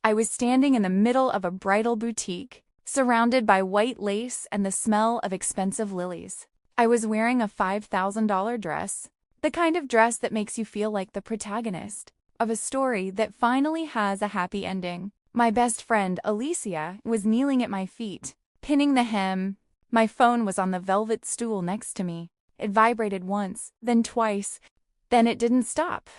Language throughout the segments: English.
I was standing in the middle of a bridal boutique, surrounded by white lace and the smell of expensive lilies. I was wearing a $5,000 dress, the kind of dress that makes you feel like the protagonist of a story that finally has a happy ending. My best friend, Alicia, was kneeling at my feet, pinning the hem. My phone was on the velvet stool next to me. It vibrated once, then twice, then it didn't stop.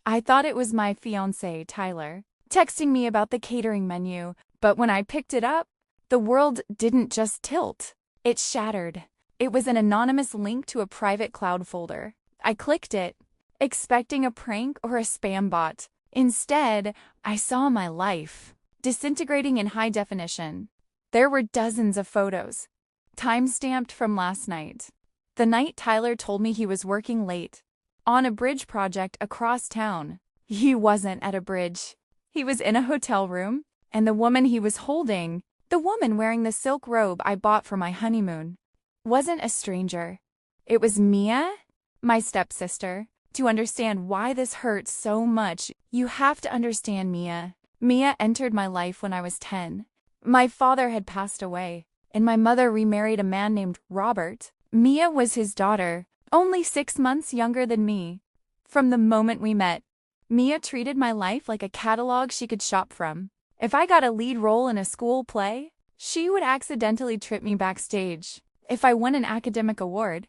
I thought it was my fiancé, Tyler, texting me about the catering menu, but when I picked it up, the world didn't just tilt. It shattered. It was an anonymous link to a private cloud folder. I clicked it, expecting a prank or a spam bot. Instead, I saw my life, disintegrating in high definition. There were dozens of photos, time-stamped from last night. The night Tyler told me he was working late, on a bridge project across town. He wasn't at a bridge. He was in a hotel room, and the woman he was holding, the woman wearing the silk robe I bought for my honeymoon, wasn't a stranger. It was Mia, my stepsister. To understand why this hurts so much, you have to understand Mia. Mia entered my life when I was 10. My father had passed away, and my mother remarried a man named Robert. Mia was his daughter, only 6 months younger than me. From the moment we met, Mia treated my life like a catalog she could shop from. If I got a lead role in a school play, she would accidentally trip me backstage. If I won an academic award,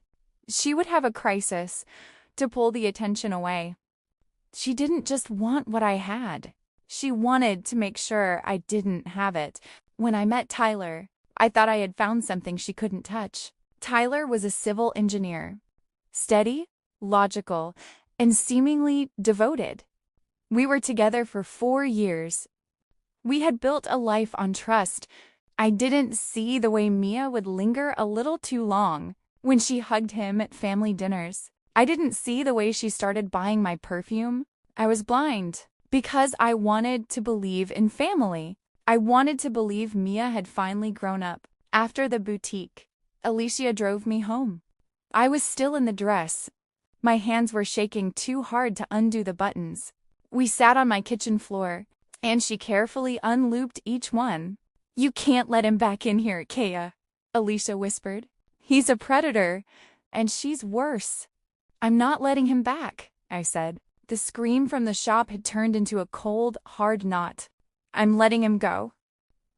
she would have a crisis to pull the attention away. She didn't just want what I had. She wanted to make sure I didn't have it. When I met Tyler, I thought I had found something she couldn't touch. Tyler was a civil engineer, steady, logical, and seemingly devoted. We were together for 4 years. We had built a life on trust. I didn't see the way Mia would linger a little too long when she hugged him at family dinners. I didn't see the way she started buying my perfume. I was blind because I wanted to believe in family. I wanted to believe Mia had finally grown up. After the boutique, Alicia drove me home. I was still in the dress. My hands were shaking too hard to undo the buttons. We sat on my kitchen floor, and she carefully unlooped each one. "You can't let him back in here, Kea," Alicia whispered. "He's a predator, and she's worse." "I'm not letting him back," I said. The scream from the shop had turned into a cold, hard knot. "I'm letting him go."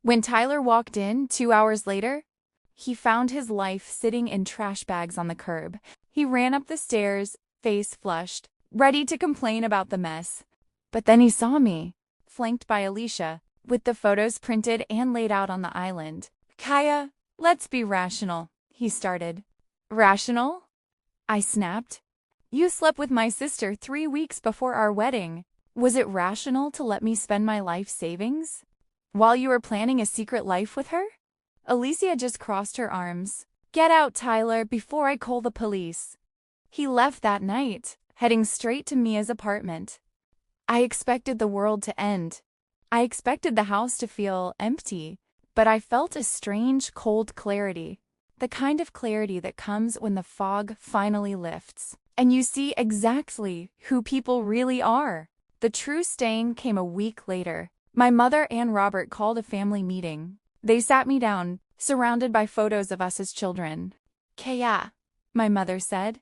When Tyler walked in 2 hours later, he found his life sitting in trash bags on the curb. He ran up the stairs, face flushed, ready to complain about the mess. But then he saw me, flanked by Alicia, with the photos printed and laid out on the island. "Kaya, let's be rational," he started. "Rational?" I snapped. "You slept with my sister 3 weeks before our wedding. Was it rational to let me spend my life savings while you were planning a secret life with her?" Alicia just crossed her arms. "Get out, Tyler, before I call the police." He left that night, heading straight to Mia's apartment. I expected the world to end. I expected the house to feel empty, but I felt a strange, cold clarity. The kind of clarity that comes when the fog finally lifts, and you see exactly who people really are. The true stain came a week later. My mother and Robert called a family meeting. They sat me down, surrounded by photos of us as children. "Kea," my mother said,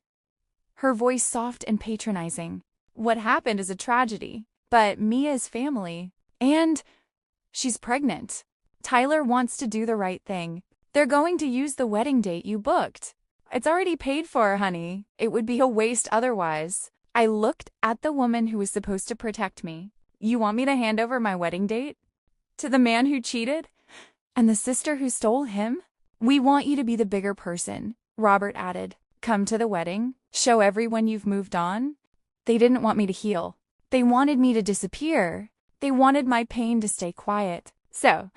her voice soft and patronizing. "What happened is a tragedy, but Mia's family, and she's pregnant. Tyler wants to do the right thing. They're going to use the wedding date you booked. It's already paid for, honey. It would be a waste otherwise." I looked at the woman who was supposed to protect me. "You want me to hand over my wedding date to the man who cheated? And the sister who stole him?" "We want you to be the bigger person," Robert added. "Come to the wedding. Show everyone you've moved on." They didn't want me to heal. They wanted me to disappear. They wanted my pain to stay quiet, so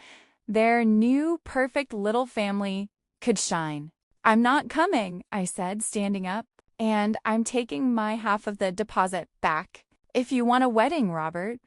their new perfect little family could shine. "I'm not coming," I said, standing up, "and I'm taking my half of the deposit back. If you want a wedding, Robert,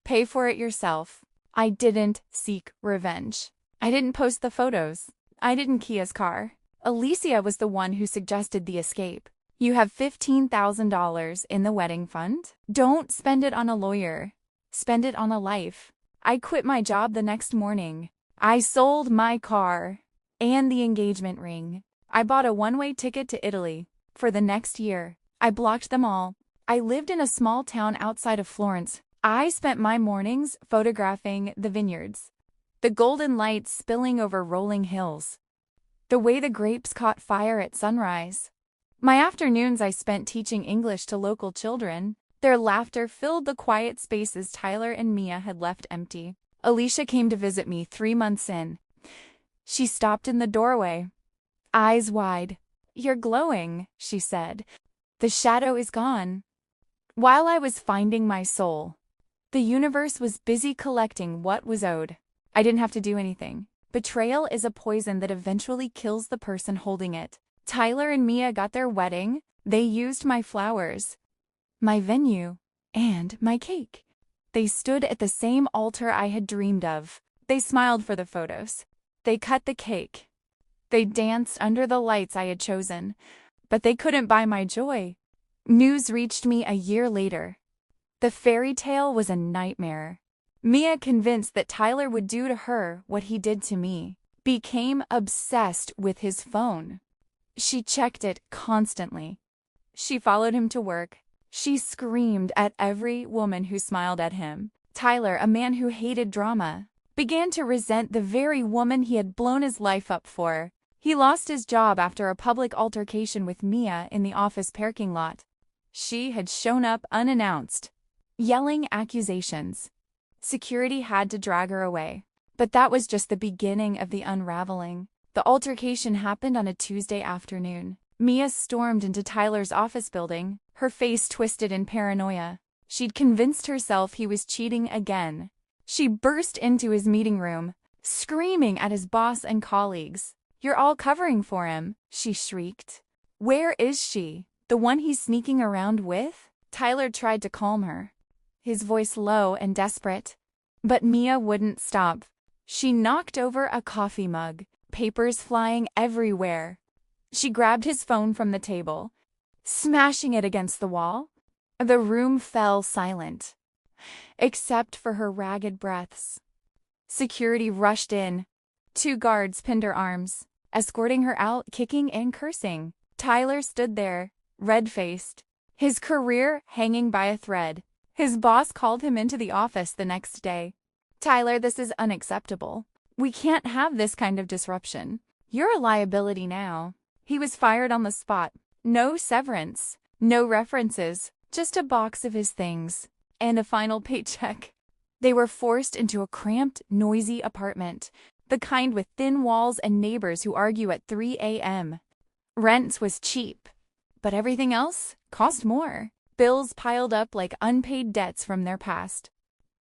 pay for it yourself." I didn't seek revenge. I didn't post the photos. I didn't key his car. Alicia was the one who suggested the escape. "You have $15,000 in the wedding fund. Don't spend it on a lawyer. Spend it on a life." I quit my job the next morning. I sold my car and the engagement ring. I bought a one-way ticket to Italy for the next year. I blocked them all. I lived in a small town outside of Florence. I spent my mornings photographing the vineyards, the golden lights spilling over rolling hills, the way the grapes caught fire at sunrise. My afternoons I spent teaching English to local children. Their laughter filled the quiet spaces Tyler and Mia had left empty. Alicia came to visit me 3 months in. She stopped in the doorway, eyes wide. "You're glowing," she said. "The shadow is gone." While I was finding my soul, the universe was busy collecting what was owed. I didn't have to do anything. Betrayal is a poison that eventually kills the person holding it. Tyler and Mia got their wedding. They used my flowers, my venue, and my cake. They stood at the same altar I had dreamed of. They smiled for the photos. They cut the cake. They danced under the lights I had chosen. But they couldn't buy my joy. News reached me a year later. The fairy tale was a nightmare. Mia, convinced that Tyler would do to her what he did to me, became obsessed with his phone. She checked it constantly. She followed him to work. She screamed at every woman who smiled at him. Tyler, a man who hated drama, began to resent the very woman he had blown his life up for. He lost his job after a public altercation with Mia in the office parking lot. She had shown up unannounced, yelling accusations. Security had to drag her away. But that was just the beginning of the unraveling. The altercation happened on a Tuesday afternoon. Mia stormed into Tyler's office building, her face twisted in paranoia. She'd convinced herself he was cheating again. She burst into his meeting room, screaming at his boss and colleagues. "You're all covering for him," she shrieked. "Where is she? The one he's sneaking around with?" Tyler tried to calm her, his voice low and desperate. But Mia wouldn't stop. She knocked over a coffee mug, papers flying everywhere. She grabbed his phone from the table, smashing it against the wall. The room fell silent, except for her ragged breaths. Security rushed in. 2 guards pinned her arms, escorting her out, kicking and cursing. Tyler stood there, red-faced, his career hanging by a thread. His boss called him into the office the next day. "Tyler, this is unacceptable. We can't have this kind of disruption. You're a liability now." He was fired on the spot. No severance, no references, just a box of his things and a final paycheck. They were forced into a cramped, noisy apartment, the kind with thin walls and neighbors who argue at 3 a.m. Rent was cheap, but everything else cost more. Bills piled up like unpaid debts from their past.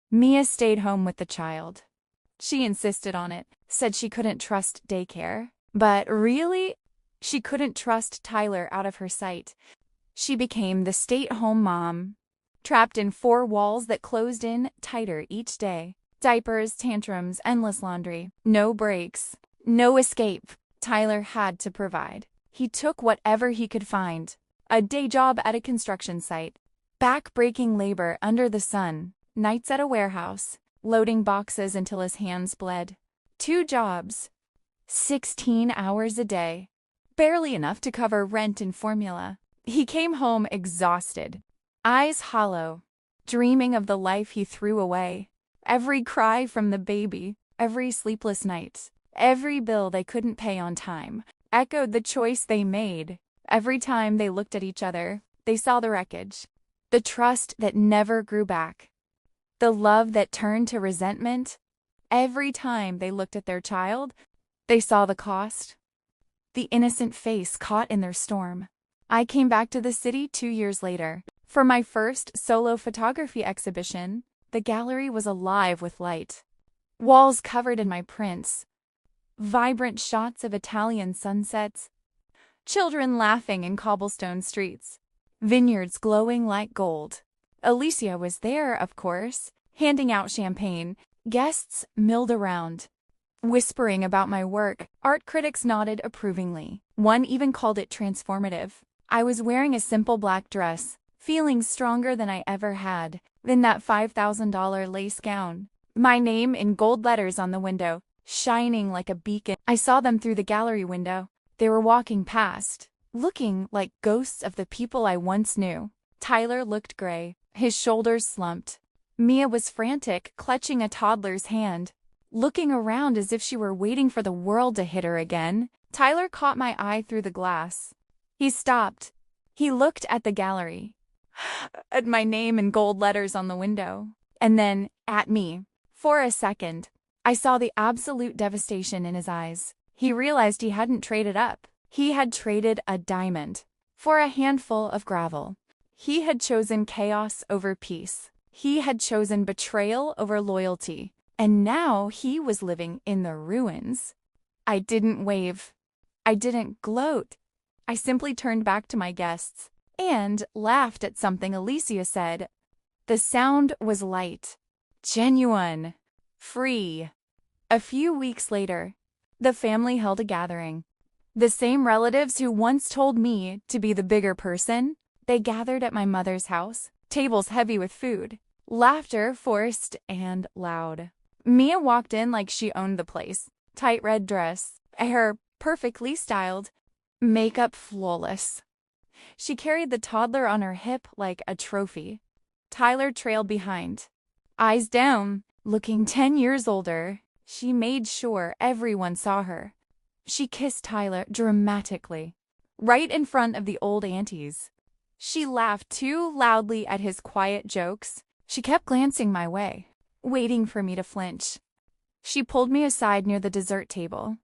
Mia stayed home with the child. She insisted on it, said she couldn't trust daycare. But really, she couldn't trust Tyler out of her sight. She became the stay-at-home mom, trapped in 4 walls that closed in tighter each day. Diapers, tantrums, endless laundry. No breaks, no escape. Tyler had to provide. He took whatever he could find. A day job at a construction site, back-breaking labor under the sun, nights at a warehouse, loading boxes until his hands bled. 2 jobs, 16 hours a day, barely enough to cover rent and formula. He came home exhausted, eyes hollow, dreaming of the life he threw away. Every cry from the baby, every sleepless night, every bill they couldn't pay on time, echoed the choice they made. Every time they looked at each other, they saw the wreckage, the trust that never grew back, the love that turned to resentment. Every time they looked at their child, they saw the cost, the innocent face caught in their storm. I came back to the city 2 years later. For my first solo photography exhibition, the gallery was alive with light. Walls covered in my prints, vibrant shots of Italian sunsets, children laughing in cobblestone streets, vineyards glowing like gold. Alicia was there, of course, handing out champagne. Guests milled around, whispering about my work. Art critics nodded approvingly. One even called it transformative. I was wearing a simple black dress, feeling stronger than I ever had, in that $5,000 lace gown. My name in gold letters on the window, shining like a beacon. I saw them through the gallery window. They were walking past, looking like ghosts of the people I once knew. Tyler looked gray, his shoulders slumped. Mia was frantic, clutching a toddler's hand, looking around as if she were waiting for the world to hit her again. Tyler caught my eye through the glass. He stopped. He looked at the gallery, at my name in gold letters on the window, and then at me. For a second, I saw the absolute devastation in his eyes. He realized he hadn't traded up. He had traded a diamond for a handful of gravel. He had chosen chaos over peace. He had chosen betrayal over loyalty. And now he was living in the ruins. I didn't wave. I didn't gloat. I simply turned back to my guests and laughed at something Alicia said. The sound was light, genuine, free. A few weeks later, the family held a gathering. The same relatives who once told me to be the bigger person, they gathered at my mother's house, tables heavy with food, laughter forced and loud. Mia walked in like she owned the place. Tight red dress, hair perfectly styled, makeup flawless. She carried the toddler on her hip like a trophy. Tyler trailed behind, eyes down, looking 10 years older. She made sure everyone saw her. She kissed Tyler dramatically, right in front of the old aunties. She laughed too loudly at his quiet jokes. She kept glancing my way, waiting for me to flinch. She pulled me aside near the dessert table.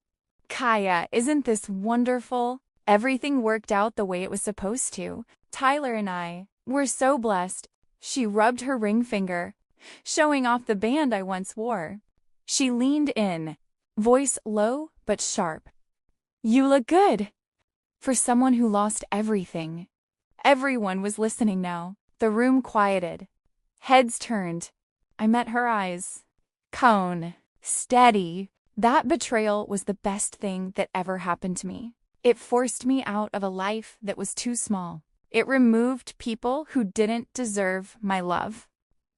Kaya, isn't this wonderful? Everything worked out the way it was supposed to. Tyler and I were so blessed. She rubbed her ring finger, showing off the band I once wore. She leaned in, voice low but sharp. You look good. For someone who lost everything. Everyone was listening now. The room quieted. Heads turned. I met her eyes. Cone. Steady. That betrayal was the best thing that ever happened to me. It forced me out of a life that was too small. It removed people who didn't deserve my love.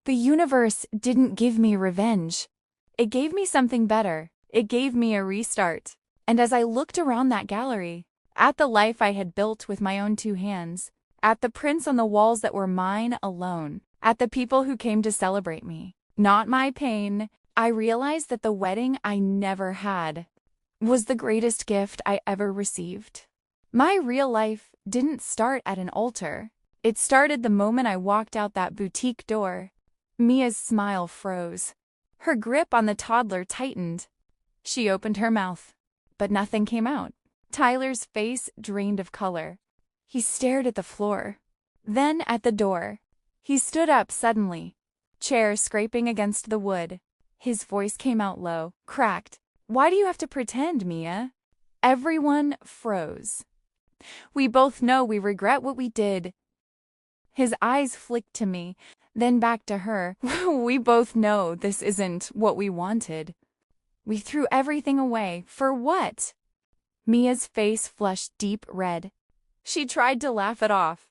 The universe didn't give me revenge. It gave me something better. It gave me a restart. And as I looked around that gallery, at the life I had built with my own 2 hands, at the prints on the walls that were mine alone, at the people who came to celebrate me, not my pain, I realized that the wedding I never had was the greatest gift I ever received. My real life didn't start at an altar. It started the moment I walked out that boutique door. Mia's smile froze. Her grip on the toddler tightened. She opened her mouth, but nothing came out. Tyler's face drained of color. He stared at the floor, then at the door. He stood up suddenly, chair scraping against the wood. His voice came out low, cracked. Why do you have to pretend, Mia? Everyone froze. We both know we regret what we did. His eyes flicked to me, then back to her. We both know this isn't what we wanted. We threw everything away. For what? Mia's face flushed deep red. She tried to laugh it off.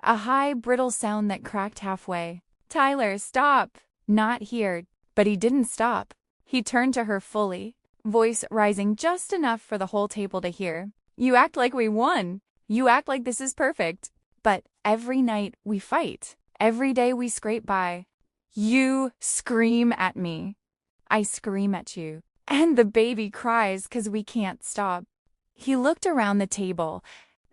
A high, brittle sound that cracked halfway. Tyler, stop! Not here. But he didn't stop. He turned to her fully, voice rising just enough for the whole table to hear. You act like we won. You act like this is perfect. But every night we fight. Every day we scrape by. You scream at me. I scream at you. And the baby cries 'cause we can't stop. He looked around the table,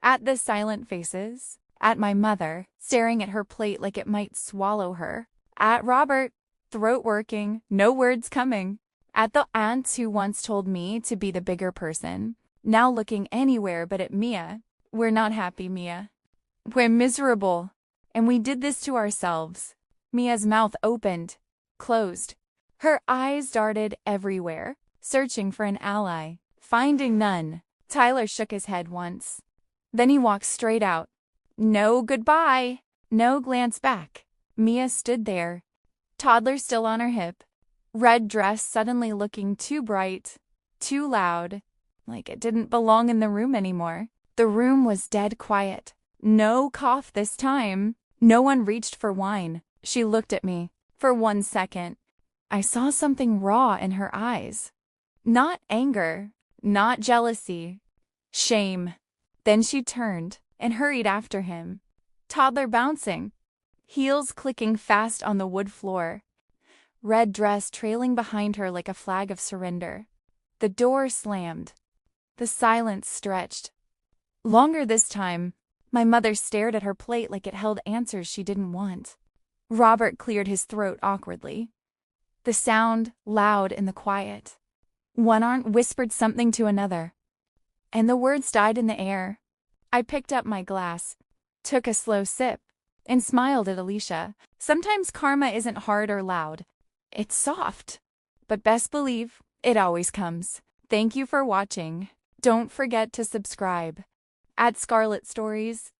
at the silent faces, at my mother, staring at her plate like it might swallow her, at Robert, throat working, no words coming, at the aunts who once told me to be the bigger person, now looking anywhere but at Mia. We're not happy, Mia. We're miserable. And we did this to ourselves. Mia's mouth opened, closed. Her eyes darted everywhere, searching for an ally, finding none. Tyler shook his head once. Then he walked straight out. No goodbye, no glance back. Mia stood there, toddler still on her hip, red dress suddenly looking too bright, too loud, like it didn't belong in the room anymore. The room was dead quiet. No cough this time. No one reached for wine. She looked at me for 1 second. I saw something raw in her eyes. Not anger, not jealousy, shame. Then she turned and hurried after him, toddler bouncing, heels clicking fast on the wood floor, red dress trailing behind her like a flag of surrender. The door slammed. The silence stretched. Longer this time. My mother stared at her plate like it held answers she didn't want. Robert cleared his throat awkwardly. The sound loud in the quiet. One aunt whispered something to another, and the words died in the air. I picked up my glass, took a slow sip, and smiled at Alicia. Sometimes karma isn't hard or loud. It's soft. But best believe, it always comes. Thank you for watching. Don't forget to subscribe. At Scarlet Stories,